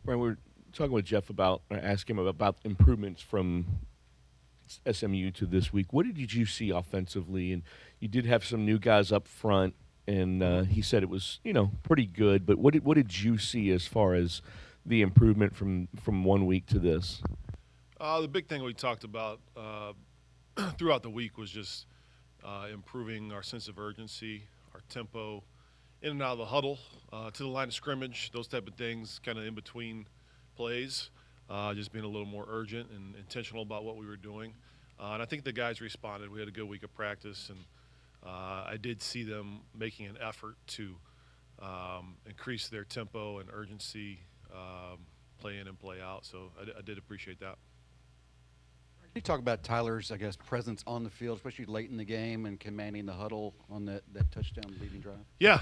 Right, we're talking with Jeff about asking him about improvements from SMU to this week. What did you see offensively? And you did have some new guys up front, and he said it was pretty good. But what did you see as far as the improvement from 1 week to this? The big thing we talked about throughout the week was just improving our sense of urgency, our tempo, in and out of the huddle, to the line of scrimmage, those type of things, kind of in between plays, just being a little more urgent and intentional about what we were doing. And I think the guys responded. We had a good week of practice, and I did see them making an effort to increase their tempo and urgency, play in and play out. So I did appreciate that. Can you talk about Tyler's, I guess, presence on the field, especially late in the game and commanding the huddle on that touchdown leading drive? Yeah,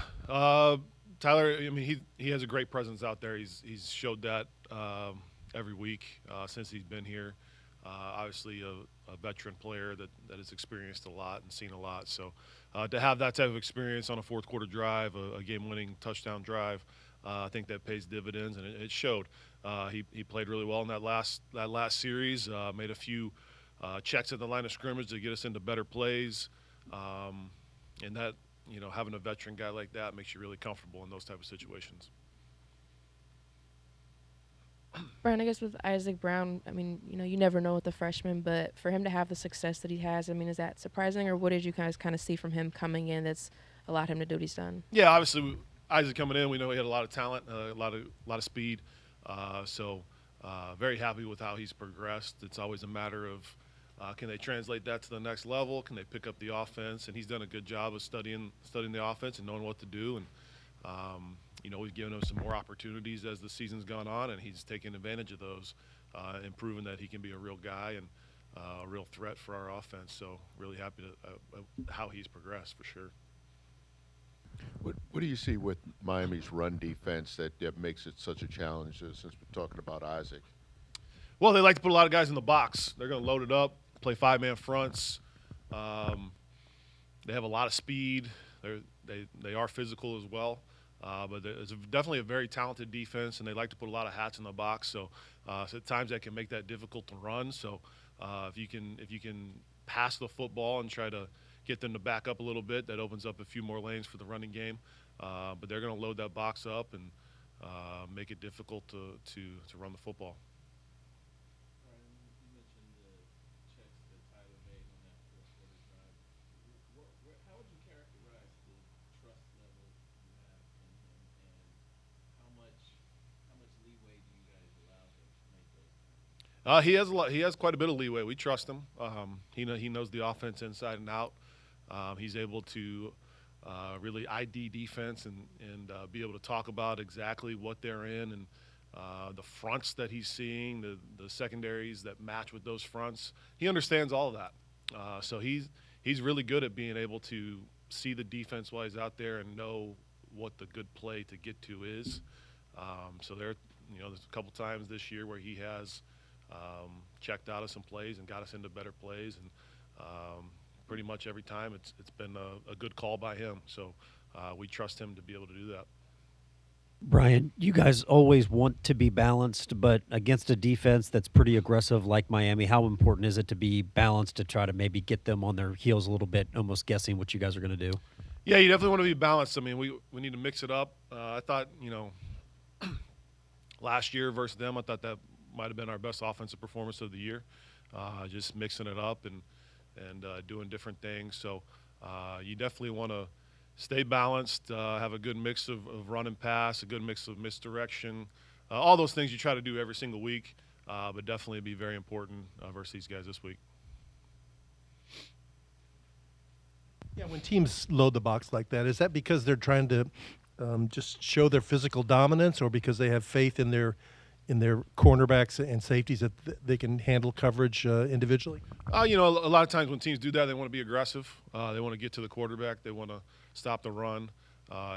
Tyler. I mean, he has a great presence out there. He's showed that every week since he's been here. Obviously, a veteran player that has experienced a lot and seen a lot. So to have that type of experience on a fourth quarter drive, a game-winning touchdown drive, I think that pays dividends, and it showed. He played really well in that last series. Made a few checks at the line of scrimmage to get us into better plays, and that having a veteran guy like that makes you really comfortable in those type of situations. Brian, I guess with Isaac Brown, I mean, you never know with the freshman, but for him to have the success that he has, I mean, is that surprising, or what did you guys kind of see from him coming in that's allowed him to do what he's done? Yeah, obviously Isaac coming in, we know he had a lot of talent, a lot of speed. Very happy with how he's progressed. It's always a matter of can they translate that to the next level? Can they pick up the offense? And he's done a good job of studying the offense and knowing what to do. And we've given him some more opportunities as the season's gone on, and he's taken advantage of those, and proven that he can be a real guy and a real threat for our offense. So really happy to how he's progressed for sure. What do you see with Miami's run defense that makes it such a challenge, since we're talking about Isaac? Well, they like to put a lot of guys in the box. They're going to load it up, play five-man fronts. Um, they have a lot of speed. They are physical as well. But it's definitely a very talented defense, and they like to put a lot of hats in the box. So at times that can make that difficult to run. So if you can pass the football and try to get them to back up a little bit, that opens up a few more lanes for the running game. But they're going to load that box up and make it difficult to run the football. Brian, you mentioned the checks that Tyler made on that fourth quarter drive. How would you characterize the trust level you have in him, and how much how much leeway do you guys allow him to make those throws? He has a lot. He has quite a bit of leeway. We trust him. He knows the offense inside and out. He's able to really ID defense and be able to talk about exactly what they're in and the fronts that he's seeing, the secondaries that match with those fronts. He understands all of that. So he's really good at being able to see the defense while he's out there and know what the good play to get to is. There's a couple times this year where he has checked out of some plays and got us into better plays, and pretty much every time it's been a good call by him. So we trust him to be able to do that. Brian, you guys always want to be balanced, but against a defense that's pretty aggressive like Miami, how important is it to be balanced to try to maybe get them on their heels a little bit, almost guessing what you guys are going to do? Yeah, you definitely want to be balanced. I mean, we need to mix it up. I thought, last year versus them, I thought that might have been our best offensive performance of the year. Just mixing it up and doing different things. So you definitely want to stay balanced, have a good mix of run and pass, a good mix of misdirection, all those things you try to do every single week, but definitely be very important versus these guys this week. Yeah, when teams load the box like that, is that because they're trying to just show their physical dominance, or because they have faith in their cornerbacks and safeties that they can handle coverage individually? A lot of times when teams do that, they want to be aggressive. They want to get to the quarterback. They want to stop the run.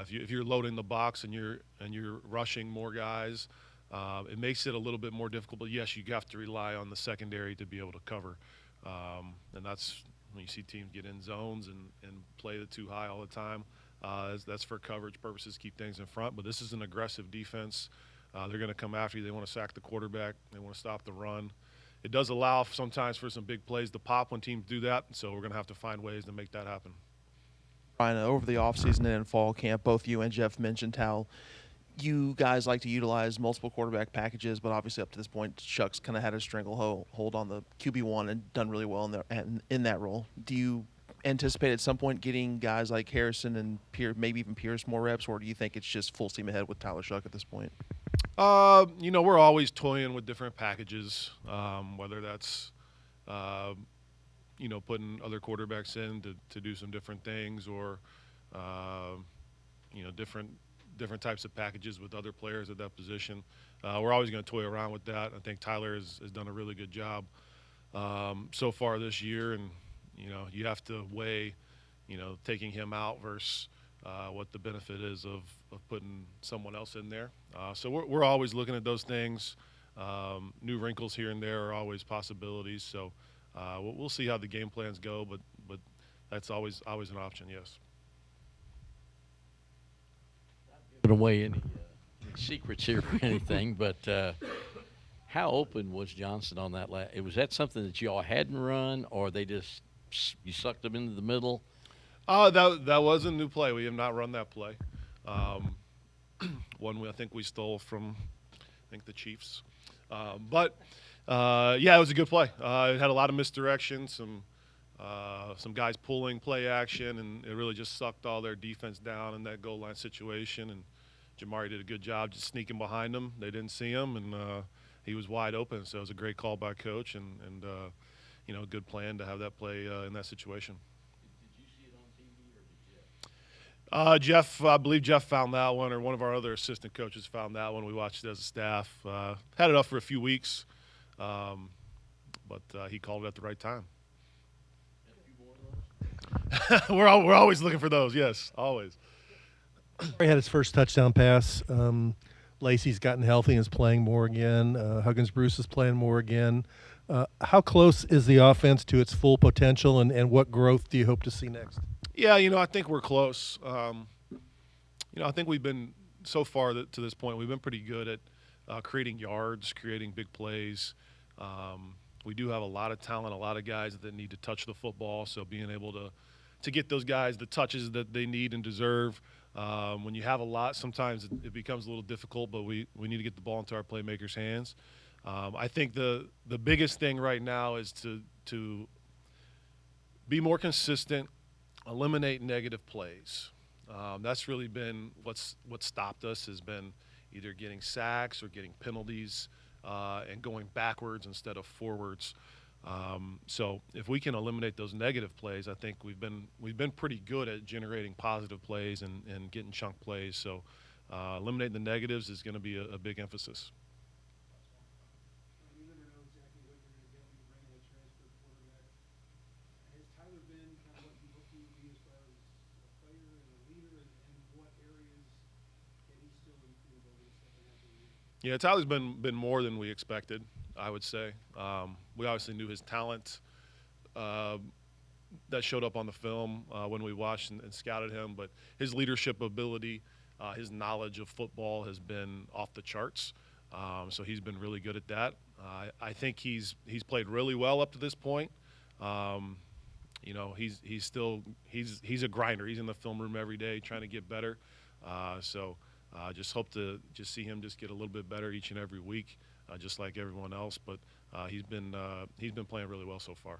If you're loading the box and you're rushing more guys, it makes it a little bit more difficult. But yes, you have to rely on the secondary to be able to cover, and that's when you see teams get in zones and play the too high all the time. That's for coverage purposes, keep things in front. But this is an aggressive defense. They're going to come after you. They want to sack the quarterback. They want to stop the run. It does allow sometimes for some big plays to pop when teams do that, so we're going to have to find ways to make that happen. Brian, over the offseason and in fall camp, both you and Jeff mentioned how you guys like to utilize multiple quarterback packages, but obviously up to this point, Chuck's kind of had a stranglehold on the QB1 and done really well in that role. Do you anticipate at some point getting guys like Harrison and maybe even Pierce more reps, or do you think it's just full steam ahead with Tyler Shuck at this point? We're always toying with different packages, whether that's putting other quarterbacks in to do some different things, or different types of packages with other players at that position. We're always going to toy around with that. I think Tyler has done a really good job so far this year, and you have to weigh taking him out versus what the benefit is of putting someone else in there. So we're always looking at those things. New wrinkles here and there are always possibilities. So we'll see how the game plans go, but that's always an option. Yes. Giving away any secrets here or anything, but how open was Johnson on that? Was that something that y'all hadn't run, or they just you sucked them into the middle? That was a new play. We have not run that play. One I think we stole from the Chiefs. But it was a good play. It had a lot of misdirection, some guys pulling play action, and it really just sucked all their defense down in that goal line situation. And Jamari did a good job just sneaking behind them. They didn't see him, and he was wide open. So it was a great call by coach, and a good plan to have that play in that situation. Did you see it on TV, or did Jeff? Jeff, I believe Jeff found that one, or one of our other assistant coaches found that one. We watched it as a staff. Had it up for a few weeks, but he called it at the right time. We're always looking for those. Yes, always. He had his first touchdown pass. Lacey's gotten healthy and is playing more again. Huggins Bruce is playing more again. How close is the offense to its full potential, and what growth do you hope to see next? Yeah, I think we're close. I think we've been, so far to this point, we've been pretty good at creating yards, creating big plays. We do have a lot of talent, a lot of guys that need to touch the football, so being able to get those guys the touches that they need and deserve. When you have a lot, sometimes it becomes a little difficult, but we need to get the ball into our playmakers' hands. I think the biggest thing right now is to be more consistent, eliminate negative plays. That's really been what stopped us, has been either getting sacks or getting penalties and going backwards instead of forwards. So if we can eliminate those negative plays, I think we've been pretty good at generating positive plays and getting chunk plays. So eliminating the negatives is going to be a big emphasis. You never know exactly what you're going to get when you bring in a transfer quarterback. Has Tyler been kind of what you hoped he would be as far as a player and a leader, and what areas can he still improve over the second half of the year? Yeah, Tyler's been more than we expected, I would say. We obviously knew his talent that showed up on the film when we watched and scouted him, but his leadership ability, his knowledge of football has been off the charts. So he's been really good at that. I think he's played really well up to this point. He's still a grinder. He's in the film room every day trying to get better. Just hope to just see him just get a little bit better each and every week, just like everyone else. But he's been playing really well so far.